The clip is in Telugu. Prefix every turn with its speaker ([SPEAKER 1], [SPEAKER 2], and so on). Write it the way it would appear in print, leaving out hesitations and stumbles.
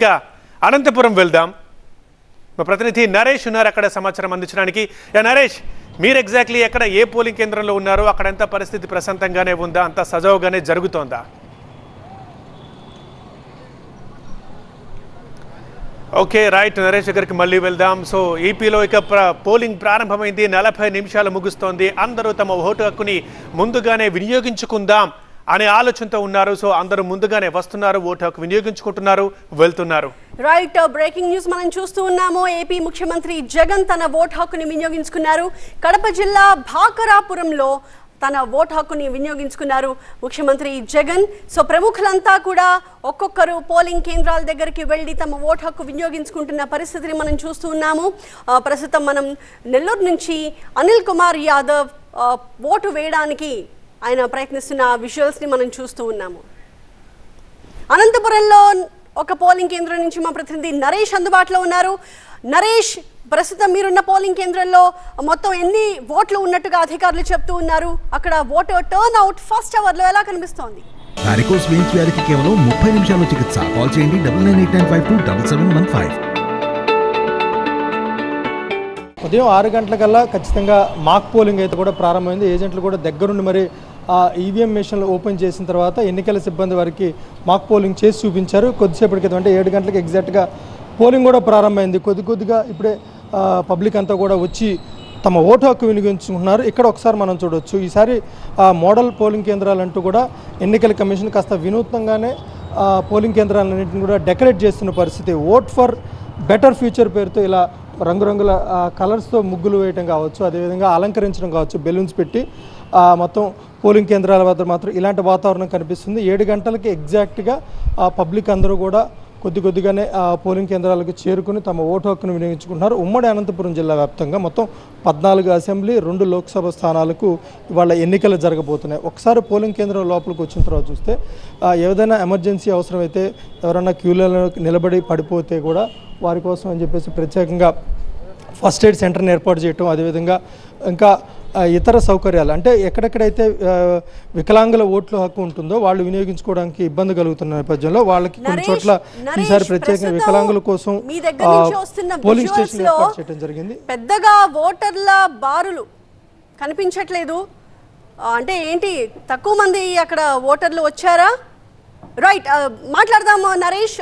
[SPEAKER 1] ఇక అనంతపురం వెళ్దాం. మా ప్రతినిధి నరేష్ ఉన్నారు అక్కడ సమాచారం అందించడానికి. నరేష్, మీరు ఎగ్జాక్ట్లీ ఎక్కడ ఏ పోలింగ్ కేంద్రంలో ఉన్నారు? అక్కడ ఎంత పరిస్థితి ప్రశాంతంగానే ఉందా, అంత సజావుగానే జరుగుతోందా? Okay, right. నరేష్ దగ్గరికి మళ్ళీ వెళ్దాం. సో ఏపీలో ఇక పోలింగ్ ప్రారంభమైంది. 40 నిమిషాలు ముగుస్తోంది. అందరూ తమ ఓటు హక్కుని ముందుగానే వినియోగించుకుందాం అనే ఆలోచనతో ఉన్నారు. సో అందరూ ముందుగానే వస్తున్నారు, ఓటు హక్కు వినియోగించుకుంటున్నారు, వెళ్తున్నారు.
[SPEAKER 2] రైట్, బ్రేకింగ్ న్యూస్ మనం చూస్తూ ఉన్నాము. ఏపీ ముఖ్యమంత్రి జగన్ తన ఓటు హక్కుని వినియోగించుకున్నారు. కడప జిల్లా భాకరాపురంలో తన ఓటు హక్కుని వినియోగించుకున్నారు ముఖ్యమంత్రి జగన్. సో ప్రముఖులంతా కూడా ఒక్కొక్కరు పోలింగ్ కేంద్రాల దగ్గరికి వెళ్ళి తమ ఓటు హక్కు వినియోగించుకుంటున్న పరిస్థితిని మనం చూస్తూ ఉన్నాము. ప్రస్తుతం మనం నెల్లూరు నుంచి అనిల్ కుమార్ యాదవ్ ఓటు వేయడానికి ఆయన ప్రయత్నిస్తున్న విజువల్స్ని మనం చూస్తూ ఉన్నాము. అనంతపురంలో ఒక పోలింగ్ కేంద్రం నుంచి మా ప్రతినిధి నరేష్ అందుబాటులో ఉన్నారు. నరేష్, ప్రస్తుతం మీరున్న పోలింగ్ కేంద్రంలో మొత్తం ఎన్ని ఓట్లు ఉన్నట్టుగా అధికారులు చెప్తూ ఉన్నారు? అక్కడ ఓటర్ టర్న్ అవుట్ ఫస్ట్ అవర్లో ఎలా కనిపిస్తోంది?
[SPEAKER 3] వారికోస్ వెయిన్స్ వ్యాధికి కేవలం 30 నిమిషాల్లో చికిత్స. కాల్ చేయండి 9989527715.
[SPEAKER 4] ఉదయం 6 గంటలకల్లా ఖచ్చితంగా మాక్ పోలింగ్ అయితే కూడా ప్రారంభమైంది. ఏజెంట్లు కూడా దగ్గరుండి మరి ఈవీఎం మెషిన్లు ఓపెన్ చేసిన తర్వాత ఎన్నికల సిబ్బంది వారికి మాక్ పోలింగ్ చేసి చూపించారు. కొద్దిసేపటి క్రితం అంటే 7 గంటలకు ఎగ్జాక్ట్గా పోలింగ్ కూడా ప్రారంభమైంది. కొద్దిగా ఇప్పుడే పబ్లిక్ అంతా కూడా వచ్చి తమ ఓటు హక్కు వినియోగించుకుంటున్నారు. ఇక్కడ ఒకసారి మనం చూడవచ్చు, ఈసారి మోడల్ పోలింగ్ కేంద్రాలంటూ కూడా ఎన్నికల కమిషన్ కాస్త వినూత్నంగానే పోలింగ్ కేంద్రాలన్నింటిని కూడా డెకరేట్ చేస్తున్న పరిస్థితి. ఓట్ ఫర్ బెటర్ ఫ్యూచర్ పేరుతో ఇలా రంగురంగుల కలర్స్తో ముగ్గులు వేయటం కావచ్చు, అదేవిధంగా అలంకరించడం కావచ్చు, బెలూన్స్ పెట్టి మొత్తం పోలింగ్ కేంద్రాల వద్ద మాత్రం ఇలాంటి వాతావరణం కనిపిస్తుంది. 7 గంటలకి ఎగ్జాక్ట్గా పబ్లిక్ అందరూ కూడా కొద్దిగానే పోలింగ్ కేంద్రాలకు చేరుకుని తమ ఓటు హక్కును వినియోగించుకుంటున్నారు. ఉమ్మడి అనంతపురం జిల్లా వ్యాప్తంగా మొత్తం 14 అసెంబ్లీ, 2 లోక్సభ స్థానాలకు ఇవాళ ఎన్నికలు జరగబోతున్నాయి. ఒకసారి పోలింగ్ కేంద్రం లోపలికి వచ్చిన తర్వాత చూస్తే ఏదైనా ఎమర్జెన్సీ అవసరమైతే ఎవరైనా క్యూలలో నిలబడి పడిపోతే కూడా వారి కోసం అని చెప్పేసి ప్రత్యేకంగా ఫస్ట్ ఎయిడ్ సెంటర్ని ఏర్పాటు చేయటం, అదేవిధంగా ఇంకా ఇతర సౌకర్యాలు అంటే ఎక్కడెక్కడైతే వికలాంగుల ఓట్ల హక్కు ఉంటుందో వాళ్ళు వినియోగించుకోవడానికి ఇబ్బంది కలుగుతున్న నేపథ్యంలో వాళ్ళకి కొన్ని చోట్ల ఈసారి ప్రత్యేకంగా వికలాంగుల కోసం పోలింగ్ స్టేషన్ ఏర్పాటు చేయడం జరిగింది.
[SPEAKER 2] పెద్దగా ఓటర్ల బారులు కనిపించట్లేదు. అంటే ఏంటి, తక్కువ మంది అక్కడ ఓటర్లు వచ్చారా? రైట్, మాట్లాడదాం నరేష్.